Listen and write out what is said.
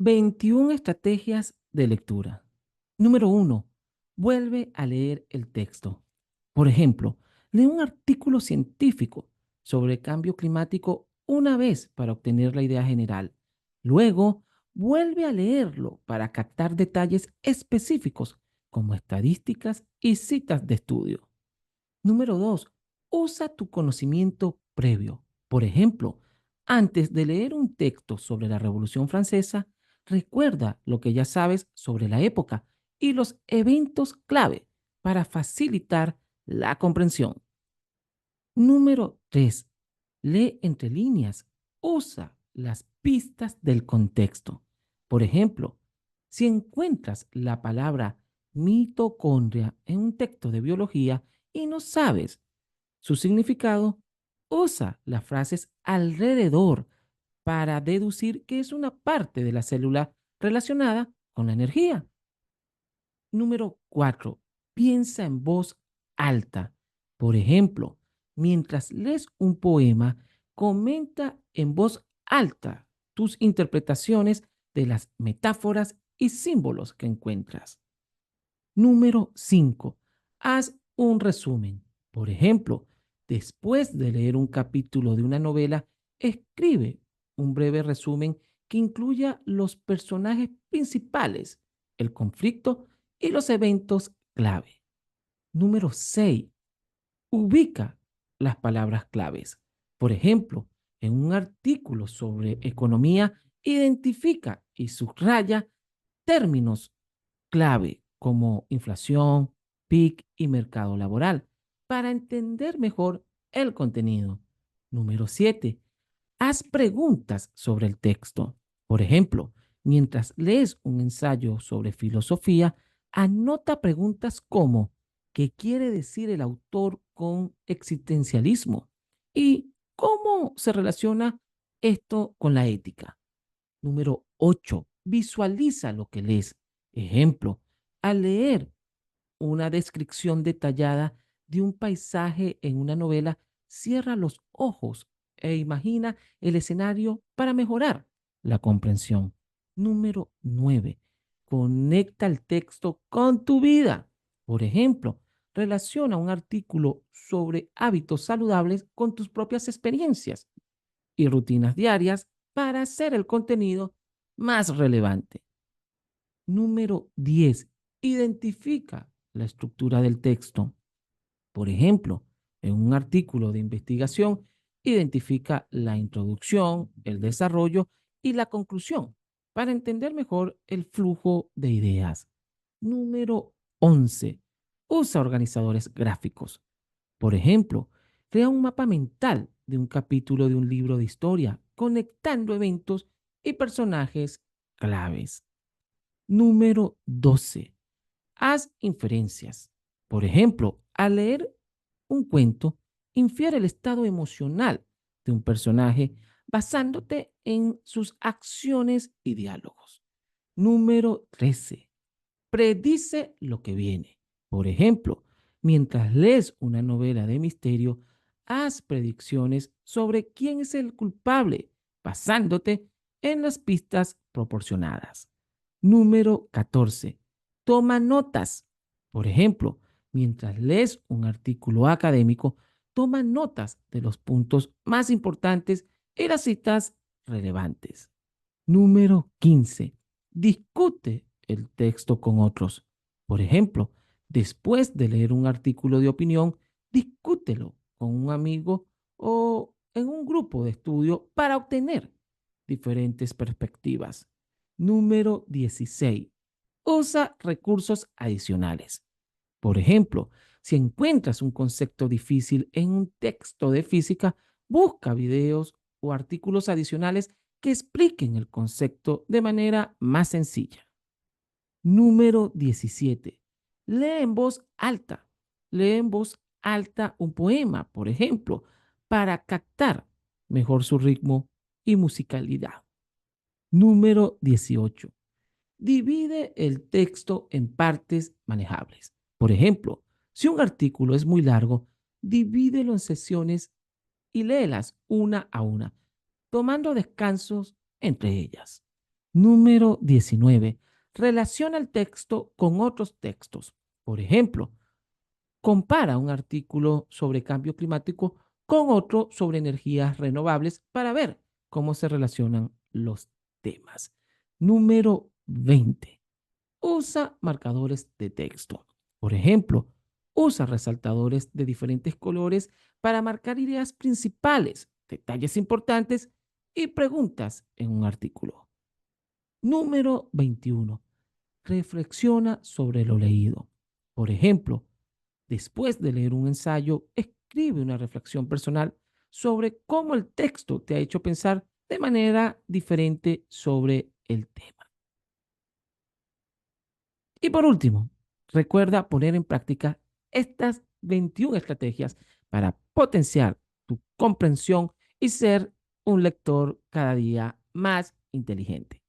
21 estrategias de lectura. Número 1. Vuelve a leer el texto. Por ejemplo, lee un artículo científico sobre el cambio climático una vez para obtener la idea general. Luego, vuelve a leerlo para captar detalles específicos como estadísticas y citas de estudio. Número 2. Usa tu conocimiento previo. Por ejemplo, antes de leer un texto sobre la Revolución Francesa, recuerda lo que ya sabes sobre la época y los eventos clave para facilitar la comprensión. Número 3. Lee entre líneas. Usa las pistas del contexto. Por ejemplo, si encuentras la palabra mitocondria en un texto de biología y no sabes su significado, usa las frases alrededor para deducir que es una parte de la célula relacionada con la energía. Número 4. Piensa en voz alta. Por ejemplo, mientras lees un poema, comenta en voz alta tus interpretaciones de las metáforas y símbolos que encuentras. Número 5. Haz un resumen. Por ejemplo, después de leer un capítulo de una novela, escribe un breve resumen que incluya los personajes principales, el conflicto y los eventos clave. Número 6. Ubica las palabras claves. Por ejemplo, en un artículo sobre economía, identifica y subraya términos clave como inflación, PIC y mercado laboral para entender mejor el contenido. Número 7. Haz preguntas sobre el texto. Por ejemplo, mientras lees un ensayo sobre filosofía, anota preguntas como ¿qué quiere decir el autor con existencialismo? ¿Y cómo se relaciona esto con la ética? Número 8. Visualiza lo que lees. Ejemplo, al leer una descripción detallada de un paisaje en una novela, cierra los ojos e imagina el escenario para mejorar la comprensión. Número 9. Conecta el texto con tu vida. Por ejemplo, relaciona un artículo sobre hábitos saludables con tus propias experiencias y rutinas diarias para hacer el contenido más relevante. Número 10. Identifica la estructura del texto. Por ejemplo, en un artículo de investigación, identifica la introducción, el desarrollo y la conclusión para entender mejor el flujo de ideas. Número 11. Usa organizadores gráficos. Por ejemplo, crea un mapa mental de un capítulo de un libro de historia, conectando eventos y personajes claves. Número 12. Haz inferencias. Por ejemplo, al leer un cuento, infiere el estado emocional de un personaje basándote en sus acciones y diálogos. Número 13. Predice lo que viene. Por ejemplo, mientras lees una novela de misterio, haz predicciones sobre quién es el culpable, basándote en las pistas proporcionadas. Número 14. Toma notas. Por ejemplo, mientras lees un artículo académico, toma notas de los puntos más importantes y las citas relevantes. Número 15. Discute el texto con otros. Por ejemplo, después de leer un artículo de opinión, discútelo con un amigo o en un grupo de estudio para obtener diferentes perspectivas. Número 16. Usa recursos adicionales. Por ejemplo, si encuentras un concepto difícil en un texto de física, busca videos o artículos adicionales que expliquen el concepto de manera más sencilla. Número 17. Lee en voz alta. Lee en voz alta un poema, por ejemplo, para captar mejor su ritmo y musicalidad. Número 18. Divide el texto en partes manejables. Por ejemplo, si un artículo es muy largo, divídelo en sesiones y léelas una a una, tomando descansos entre ellas. Número 19. Relaciona el texto con otros textos. Por ejemplo, compara un artículo sobre cambio climático con otro sobre energías renovables para ver cómo se relacionan los temas. Número 20. Usa marcadores de texto. Por ejemplo, usa resaltadores de diferentes colores para marcar ideas principales, detalles importantes y preguntas en un artículo. Número 21. Reflexiona sobre lo leído. Por ejemplo, después de leer un ensayo, escribe una reflexión personal sobre cómo el texto te ha hecho pensar de manera diferente sobre el tema. Y por último, recuerda poner en práctica estas 21 estrategias para potenciar tu comprensión y ser un lector cada día más inteligente.